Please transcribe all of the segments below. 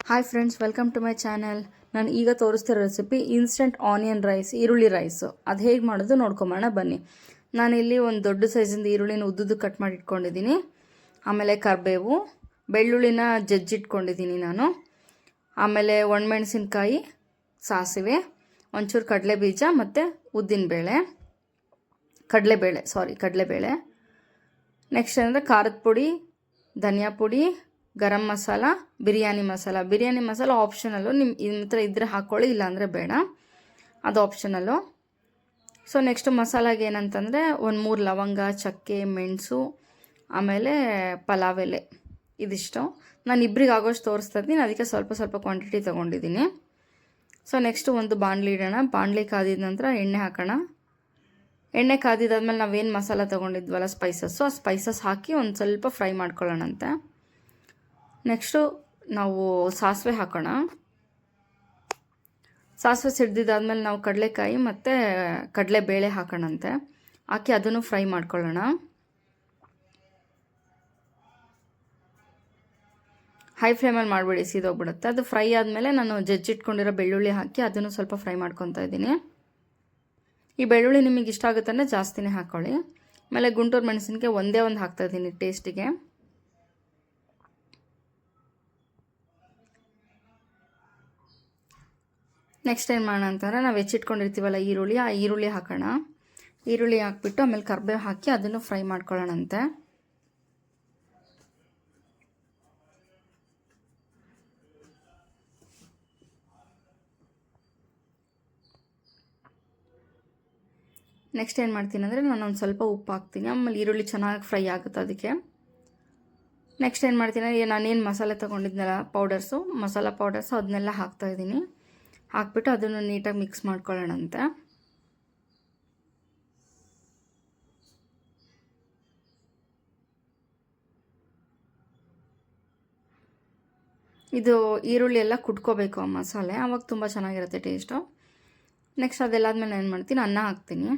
Hi friends, welcome to my channel. ನಾನು ಈಗ ತೋರಿಸ್ತಿರೋ ರೆಸಿಪಿ ಇನ್ಸ್ಟೆಂಟ್ ಆನಿಯನ್ ರೈಸ್, ಈರುಳ್ಳಿ ರೈಸು. ಅದು ಹೇಗೆ ಮಾಡೋದು ನೋಡ್ಕೊಂಬೋಣ ಬನ್ನಿ. ನಾನಿಲ್ಲಿ ಒಂದು ದೊಡ್ಡ ಸೈಜಿಂದ ಈರುಳ್ಳಿನ ಉದ್ದುದ್ದು ಕಟ್ ಮಾಡಿ ಇಟ್ಕೊಂಡಿದ್ದೀನಿ. ಆಮೇಲೆ ಕರಿಬೇವು, ಬೆಳ್ಳುಳ್ಳಿನ ಜಜ್ಜಿಟ್ಕೊಂಡಿದ್ದೀನಿ ನಾನು. ಆಮೇಲೆ ಒಣಮೆಣಸಿನ್ಕಾಯಿ, ಸಾಸಿವೆ, ಒಂಚೂರು ಕಡಲೆಬೀಜ ಮತ್ತು ಉದ್ದಿನಬೇಳೆ, ಕಡಲೆಬೇಳೆ. ನೆಕ್ಸ್ಟ್ ಅಂದರೆ ಖಾರದ ಪುಡಿ, ಧನಿಯಾ ಪುಡಿ, ಗರಂ ಮಸಾಲ, ಬಿರಿಯಾನಿ ಮಸಾಲ ಆಪ್ಷನಲ್ಲು. ನಿಮ್ಮ ಹತ್ರ ಇದ್ದರೆ ಹಾಕ್ಕೊಳ್ಳಿ, ಇಲ್ಲಾಂದರೆ ಬೇಡ, ಅದು ಆಪ್ಷನಲ್ಲು. ಸೊ ನೆಕ್ಸ್ಟ್ ಮಸಾಲಾಗೆ ಏನಂತಂದರೆ 1-3 ಲವಂಗ, ಚಕ್ಕೆ, ಮೆಣಸು, ಆಮೇಲೆ ಪಲಾವ್ ಎಲೆ, ಇದಿಷ್ಟು. ನಾನು ಇಬ್ಬರಿಗೆ ಆಗೋಷ್ಟು ತೋರಿಸ್ತಾ ಇದ್ದೀನಿ, ಅದಕ್ಕೆ ಸ್ವಲ್ಪ ಕ್ವಾಂಟಿಟಿ ತೊಗೊಂಡಿದ್ದೀನಿ. ಸೊ ನೆಕ್ಸ್ಟ್ ಒಂದು ಬಾಣಲಿ ಇಡೋಣ. ಬಾಣಲಿ ಕಾದಿದ ನಂತರ ಎಣ್ಣೆ ಹಾಕೋಣ. ಎಣ್ಣೆ ಕಾದಿದ್ದಾದ್ಮೇಲೆ ನಾವೇನು ಮಸಾಲ ತೊಗೊಂಡಿದ್ವಲ್ಲ, ಸ್ಪೈಸಸ್ಸು, ಆ ಸ್ಪೈಸಸ್ ಹಾಕಿ ಒಂದು ಸ್ವಲ್ಪ ಫ್ರೈ ಮಾಡ್ಕೊಳ್ಳೋಣಂತೆ. ನೆಕ್ಸ್ಟು ನಾವು ಸಾಸಿವೆ ಹಾಕೋಣ. ಸಾಸಿವೆ ಸಿಡ್ದಿದ್ದಾದ್ಮೇಲೆ ನಾವು ಕಡಲೆಕಾಯಿ ಮತ್ತು ಕಡಲೆಬೇಳೆ ಹಾಕೋಣಂತೆ. ಹಾಕಿ ಅದನ್ನು ಫ್ರೈ ಮಾಡ್ಕೊಳ್ಳೋಣ. ಹೈ ಫ್ಲೇಮಲ್ಲಿ ಮಾಡಬೇಡಿ, ಸೀದೋಗ್ಬಿಡುತ್ತೆ. ಅದು ಫ್ರೈ ಆದಮೇಲೆ ನಾನು ಜಜ್ಜಿಟ್ಕೊಂಡಿರೋ ಬೆಳ್ಳುಳ್ಳಿ ಹಾಕಿ ಅದನ್ನು ಸ್ವಲ್ಪ ಫ್ರೈ ಮಾಡ್ಕೊತಾ ಇದ್ದೀನಿ. ಈ ಬೆಳ್ಳುಳ್ಳಿ ನಿಮಗೆ ಇಷ್ಟ ಆಗುತ್ತೆ ಅಂದರೆ ಜಾಸ್ತಿನೇ ಹಾಕ್ಕೊಳ್ಳಿ. ಆಮೇಲೆ ಗುಂಟೂರು ಮೆಣಸಿನ್ಕಾಯಿ ಒಂದೇ ಒಂದು ಹಾಕ್ತಾಯಿದ್ದೀನಿ ಟೇಸ್ಟಿಗೆ. ನೆಕ್ಸ್ಟ್ ಏನು ಮಾಡೋಣ ಅಂತಂದರೆ, ನಾವು ಹೆಚ್ಚಿಟ್ಕೊಂಡಿರ್ತೀವಲ್ಲ ಈರುಳ್ಳಿ, ಆ ಈರುಳ್ಳಿ ಹಾಕೋಣ. ಈರುಳ್ಳಿ ಹಾಕ್ಬಿಟ್ಟು ಆಮೇಲೆ ಕರಿಬೇವು ಹಾಕಿ ಅದನ್ನು ಫ್ರೈ ಮಾಡ್ಕೊಳ್ಳೋಣಂತೆ. ನೆಕ್ಸ್ಟ್ ಏನು ಮಾಡ್ತೀನಿ ಅಂದರೆ, ನಾನು ಒಂದು ಸ್ವಲ್ಪ ಉಪ್ಪು ಹಾಕ್ತೀನಿ. ಆಮೇಲೆ ಈರುಳ್ಳಿ ಚೆನ್ನಾಗಿ ಫ್ರೈ ಆಗುತ್ತೆ ಅದಕ್ಕೆ. ನೆಕ್ಸ್ಟ್ ಏನು ಮಾಡ್ತೀನಿ, ನಾನೇನು ಮಸಾಲೆ ತೊಗೊಂಡಿದ್ನಲ್ಲ ಮಸಾಲ ಪೌಡರ್ಸು ಅದನ್ನೆಲ್ಲ ಹಾಕ್ತಾಯಿದ್ದೀನಿ. ಹಾಕ್ಬಿಟ್ಟು ಅದನ್ನು ನೀಟಾಗಿ ಮಿಕ್ಸ್ ಮಾಡ್ಕೊಳ್ಳೋಣಂತೆ. ಇದು ಈರುಳ್ಳಿ ಎಲ್ಲ ಕುಟ್ಕೋಬೇಕು ಆ ಮಸಾಲೆ, ಆವಾಗ ತುಂಬ ಚೆನ್ನಾಗಿರುತ್ತೆ ಟೇಸ್ಟು. ನೆಕ್ಸ್ಟ್ ಅದೆಲ್ಲಾದ್ಮೇಲೆ ಏನು ಮಾಡ್ತೀನಿ, ಅನ್ನ ಹಾಕ್ತೀನಿ.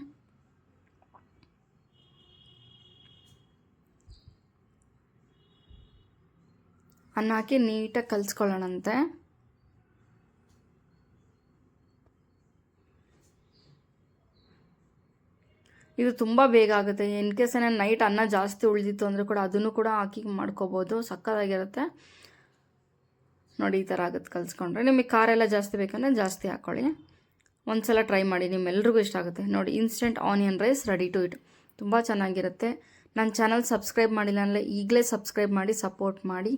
ಅನ್ನ ಹಾಕಿ ನೀಟಾಗಿ ಕಲಿಸ್ಕೊಳ್ಳೋಣಂತೆ. ಇದು ತುಂಬ ಬೇಗ ಆಗುತ್ತೆ. ಇನ್ ಕೇಸ್ ಏನಾರು ನೈಟ್ ಅನ್ನ ಜಾಸ್ತಿ ಉಳಿದಿತ್ತು ಅಂದರೆ ಕೂಡ ಅದನ್ನು ಕೂಡ ಹಾಕಿ ಮಾಡ್ಕೋಬೋದು, ಸಕ್ಕತ್ತಾಗಿರುತ್ತೆ. ನೋಡಿ, ಈ ಥರ ಆಗುತ್ತೆ ಕಲಿಸ್ಕೊಂಡ್ರೆ. ನಿಮಗೆ ಖಾರ ಎಲ್ಲ ಜಾಸ್ತಿ ಬೇಕಂದರೆ ಜಾಸ್ತಿ ಹಾಕ್ಕೊಳ್ಳಿ. ಒಂದು ಸಲ ಟ್ರೈ ಮಾಡಿ, ನಿಮ್ಮೆಲ್ರಿಗೂ ಇಷ್ಟ ಆಗುತ್ತೆ. ನೋಡಿ, instant onion rice ready to eat. ತುಂಬ ಚೆನ್ನಾಗಿರುತ್ತೆ. ನನ್ನ ಚಾನಲ್ ಸಬ್ಸ್ಕ್ರೈಬ್ ಮಾಡಿಲ್ಲ ಅಂದರೆ ಈಗಲೇ ಸಬ್ಸ್ಕ್ರೈಬ್ ಮಾಡಿ ಸಪೋರ್ಟ್ ಮಾಡಿ.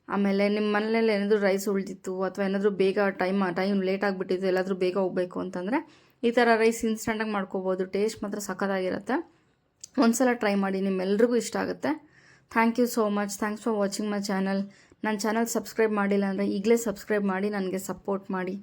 ಆಮೇಲೆ ನಿಮ್ಮ ಮನೇಲಿ ಏನಾದರೂ ರೈಸ್ ಉಳಿದಿತ್ತು ಅಥವಾ ಏನಾದರೂ ಬೇಗ ಟೈಮ್ ಲೇಟ್ ಆಗಿಬಿಟ್ಟಿತ್ತು, ಎಲ್ಲಾದರೂ ಬೇಗ ಹೋಗಬೇಕು ಅಂತಂದರೆ ಈ ಥರ ರೈಸ್ ಇನ್ಸ್ಟೆಂಟಾಗಿ ಮಾಡ್ಕೋಬೋದು. ಟೇಸ್ಟ್ ಮಾತ್ರ ಸಖತ್ತಾಗಿರುತ್ತೆ. ಒಂದು ಸಲ ಟ್ರೈ ಮಾಡಿ, ನಿಮ್ಮೆಲ್ರಿಗೂ ಇಷ್ಟ ಆಗುತ್ತೆ. Thank you so much. Thanks for watching my channel. ನನ್ನ ಚಾನಲ್ ಸಬ್ಸ್ಕ್ರೈಬ್ ಮಾಡಿಲ್ಲ ಅಂದರೆ ಈಗಲೇ ಸಬ್ಸ್ಕ್ರೈಬ್ ಮಾಡಿ, ನನಗೆ ಸಪೋರ್ಟ್ ಮಾಡಿ.